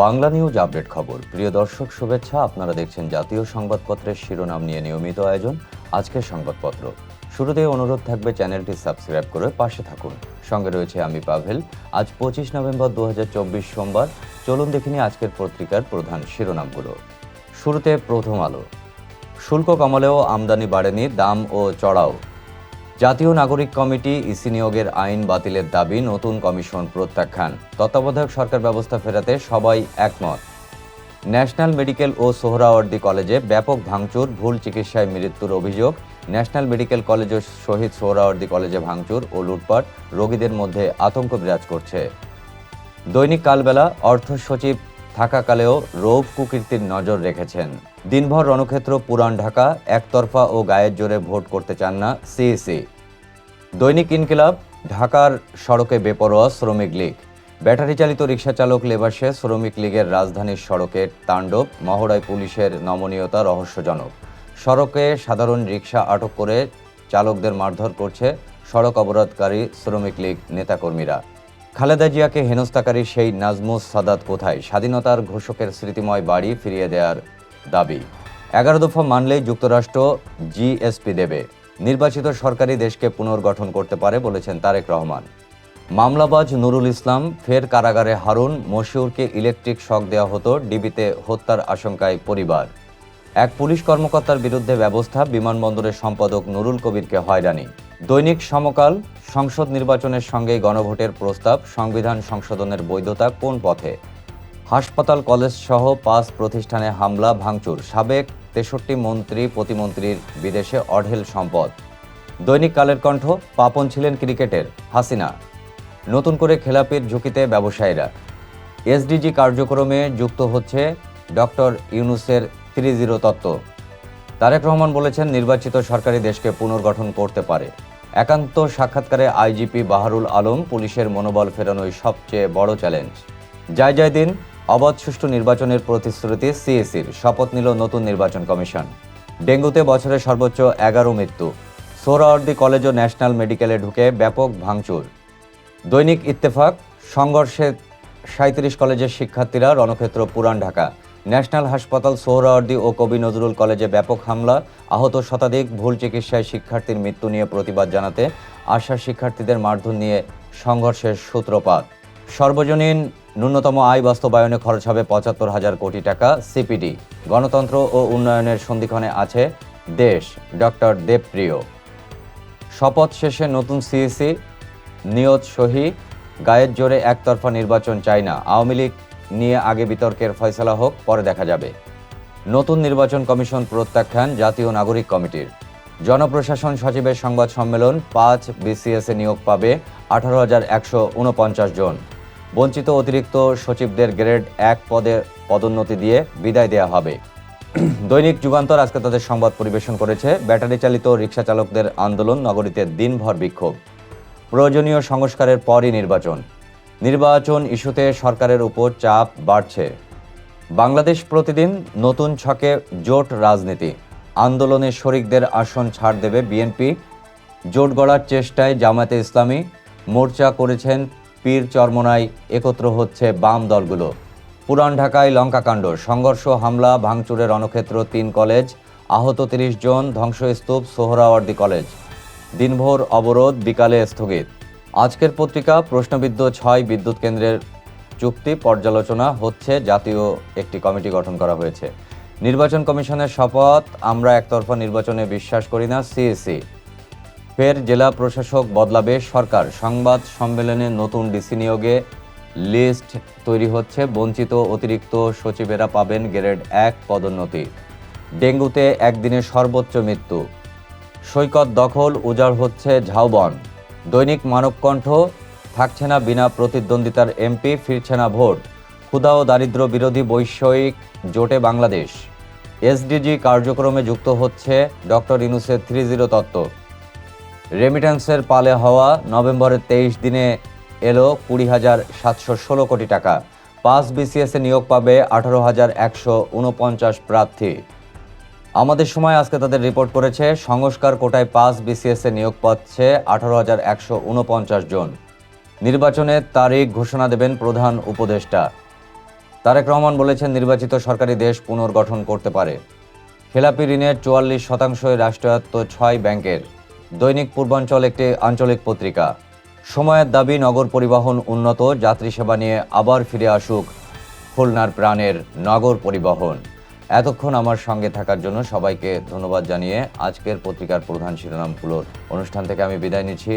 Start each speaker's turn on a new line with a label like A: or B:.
A: Bangla news update খবর। প্রিয় দর্শক, শুভেচ্ছা। আপনারা দেখছেন জাতীয় সংবাদপত্রের শিরোনাম নিয়ে নিয়মিত আয়োজন আজকের সংবাদপত্র। শুরুতেই অনুরোধ থাকবে চ্যানেলটি সাবস্ক্রাইব করে পাশে থাকুন। সঙ্গে রয়েছে আমি পাভেল। আজ 25 নভেম্বর 2024 সোমবার। চলুন দেখিনি আজকের পত্রিকার প্রধান শিরোনামগুলো। শুরুতে প্রথম আলো। শুল্ক কমালেও আমদানি বাড়েনি, দাম ও চড়াও। জাতীয় নাগরিক কমিটি ইসি নিয়োগের আইন বাতিলের দাবি, নতুন কমিশন প্রত্যাখ্যান। তত্ত্বাবধায়ক সরকার ব্যবস্থা ফেরাতে সবাই একমত। ন্যাশনাল মেডিকেল ও সোহরাওয়ার্দী কলেজে ব্যাপক ভাঙচুর, ভুল চিকিৎসায় মৃত্যুর অভিযোগ। ন্যাশনাল মেডিকেল কলেজ ও শহীদ সোহরাওয়ার্দী কলেজে ভাঙচুর ও লুটপাট, রোগীদের মধ্যে আতঙ্ক বিরাজ করছে। দৈনিক কালবেলা। অর্থ সচিব থাকাকালেও রৌফ কুকীর্তির নজর রেখেছেন। দিনভর রণক্ষেত্র পুরান ঢাকা, একতরফা ও গায়ের জোরে ভোট করতে চান না সিইসি। দৈনিক ইনকিলাব। ঢাকার সড়কে বেপরোয়া শ্রমিক লীগ। ব্যাটারি চালিত রিকশা চালক লেবাসে শ্রমিক লীগের রাজধানীর সড়কে তাণ্ডব, মহড়ায় পুলিশের নমনীয়তা রহস্যজনক। সড়কে সাধারণ রিকশা আটক করে চালকদের মারধর করছে সড়ক অবরোধকারী শ্রমিক লীগ নেতাকর্মীরা। খালেদা জিয়াকে হেনস্থাকারী সেই নাজমুস সাদাত কোথায়? স্বাধীনতার ঘোষকের স্মৃতিময় বাড়ি ফিরিয়ে দেওয়ার দাবি। 11 দফা মানলেই যুক্তরাষ্ট্র জিএসপি দেবে। নির্বাচিত সরকারি দেশকে পুনর্গঠন করতে পারে বলেছেন তারেক রহমান। মামলাবাজ নুরুল ইসলাম ফের কারাগারে। হারুন মশিউরকে ইলেকট্রিক শক দেওয়া হতো, ডিবিতে হত্যার আশঙ্কায় পরিবার। এক পুলিশ কর্মকর্তার বিরুদ্ধে ব্যবস্থা, বিমানবন্দরের সম্পাদক নুরুল কবিরকে হয়রানি। দৈনিক সমকাল। সংসদ নির্বাচনের সঙ্গেই গণভোটের প্রস্তাব, সংবিধান সংশোধনের বৈধতা কোন পথে? হাসপাতাল, কলেজ সহ 5 প্রতিষ্ঠানে হামলা ভাঙচুর, সাবেক 63 মন্ত্রী প্রতিমন্ত্রীর বিদেশে অঢেল সম্পদ। দৈনিক কালের কণ্ঠ। পাপন ছিলেন ক্রিকেটের, হাসিনা। নতুন করে খেলাপির ঝুঁকিতে ব্যবসায়ীরা। এসডিজি কার্যক্রমে যুক্ত হচ্ছে ডক্টর ইউনূসের 3-0 তত্ত্ব। তারেক রহমান বলেছেন নির্বাচিত সরকারি দেশকে পুনর্গঠন করতে পারে। একান্ত সাক্ষাৎকারে আইজিপি বাহারুল আলম, পুলিশের মনোবল ফেরানোই সবচেয়ে বড় চ্যালেঞ্জ। জয় দিন। অবাধ সুষ্ঠু নির্বাচনের প্রতিশ্রুতি সিইসির, শপথ নিল নতুন নির্বাচন কমিশন। ডেঙ্গুতে বছরে সর্বোচ্চ 11 মৃত্যু। সোহরাওয়ার্দী কলেজ ও ন্যাশনাল মেডিকেলে ঢুকে ব্যাপক ভাঙচুর। দৈনিক ইত্তেফাক। সংঘর্ষে 37 কলেজের শিক্ষার্থীরা, রণক্ষেত্র পুরান ঢাকা। ন্যাশনাল হাসপাতাল, সোহরাওয়ার্দী ও কবি নজরুল কলেজে ব্যাপক হামলা, আহত শতাধিক। ভুল চিকিৎসায় শিক্ষার্থীর মৃত্যু নিয়ে প্রতিবাদ জানাতে আসা শিক্ষার্থীদের মারধর নিয়ে সংঘর্ষের সূত্রপাত। সর্বজনীন ন্যূনতম আয় বাস্তবায়নে খরচ হবে 75,000 কোটি টাকা। সিপিডি। গণতন্ত্র ও উন্নয়নের সন্ধিক্ষণে আছে দেশ, ডক্টর দেবপ্রিয়। শপথ শেষে নতুন সিইসি, নিয়ত সহি। গায়ের জোরে একতরফা নির্বাচন চাই না। আওয়ামী লীগ নিয়ে আগে বিতর্কের ফয়সালা হোক, পরে দেখা যাবে। নতুন নির্বাচন কমিশন প্রত্যাখ্যান জাতীয় নাগরিক কমিটির। জনপ্রশাসন সচিবের সংবাদ সম্মেলন। 5 বিসিএসে নিয়োগ পাবে 18,149 জন। বঞ্চিত অতিরিক্ত সচিবদের গ্রেড 1 পদে পদোন্নতি দিয়ে বিদায় দেওয়া হবে। দৈনিক যুগান্তর আজকে তাদের সংবাদ পরিবেশন করেছে। ব্যাটারি চালিত রিকশা চালকদের আন্দোলন, নগরীতে দিনভর বিক্ষোভ। প্রয়োজনীয় সংস্কারের পরই নির্বাচন। নির্বাচন ইস্যুতে সরকারের উপর চাপ বাড়ছে। বাংলাদেশ প্রতিদিন। নতুন ছকে জোট রাজনীতি। আন্দোলনে শরিকদের আসন ছাড় দেবে বিএনপি। জোট গড়ার চেষ্টায় জামায়াতে ইসলামী। মোর্চা করেছেন পীর চরমোনাই, একত্র হচ্ছে বাম দলগুলো। পুরান ঢাকায় লঙ্কাকাণ্ড, সংঘর্ষ, হামলা ভাঙচুরে রণক্ষেত্র 3 কলেজ, আহত 30 জন, ধ্বংসস্তূপ সোহরাওয়ার্দী কলেজ। দিনভর অবরোধ, বিকালে স্থগিত। আজকের পত্রিকা। প্রশ্নবিদ্ধ 6 বিদ্যুৎ কেন্দ্রের চুক্তি পর্যালোচনা হচ্ছে, জাতীয় একটি কমিটি গঠন করা হয়েছে। নির্বাচন কমিশনের শপথ, আমরা একতরফা নির্বাচনে বিশ্বাস করি না সিইসি। ফের জেলা প্রশাসক বদলাবে সরকার। সংবাদ সম্মেলনে নতুন ডিসি নিয়োগে লিস্ট তৈরি হচ্ছে। বঞ্চিত অতিরিক্ত সচিবেরা পাবেন গ্রেড 1 পদোন্নতি। ডেঙ্গুতে একদিনে সর্বোচ্চ মৃত্যু। সৈকত দখল, উজাড় হচ্ছে ঝাউবন। দৈনিক মানবকণ্ঠ। থাকছে না বিনা প্রতিদ্বন্দ্বিতার এমপি, ফিরছে না ভোট। ক্ষুধা ও দারিদ্র্য বিরোধী বৈষয়িক জোটে বাংলাদেশ। এসডিজি কার্যক্রমে যুক্ত হচ্ছে ডক্টর ইউনূসের 3-0 তত্ত্ব। রেমিট্যান্সের পালে হওয়া নভেম্বরের 23 দিনে এলো 20,716 কোটি টাকা। 5 বিসিএসে নিয়োগ পাবে 18,149 প্রার্থী। আমাদের সময় আজকে তাদের রিপোর্ট করেছে, সংস্কার কোটায় 5 বিসিএসে নিয়োগ পাচ্ছে 18,149 জন। নির্বাচনের তারিখ ঘোষণা দেবেন প্রধান উপদেষ্টা। তারেক রহমান বলেছেন, নির্বাচিত সরকারি দেশ পুনর্গঠন করতে পারে। খেলাপি ঋণের 44% রাষ্ট্রায়ত্ত 6 ব্যাংকের। দৈনিক পূর্বাঞ্চল একটি আঞ্চলিক পত্রিকা। সময়ের দাবি নগর পরিবহন উন্নত, যাত্রী সেবা নিয়ে আবার ফিরে আসুক খুলনার প্রাণের নগর পরিবহন। এতক্ষণ আমার সঙ্গে থাকার জন্য সবাইকে ধন্যবাদ জানিয়ে আজকের পত্রিকার প্রধান শিরোনামগুলোর অনুষ্ঠান থেকে আমি বিদায় নিচ্ছি।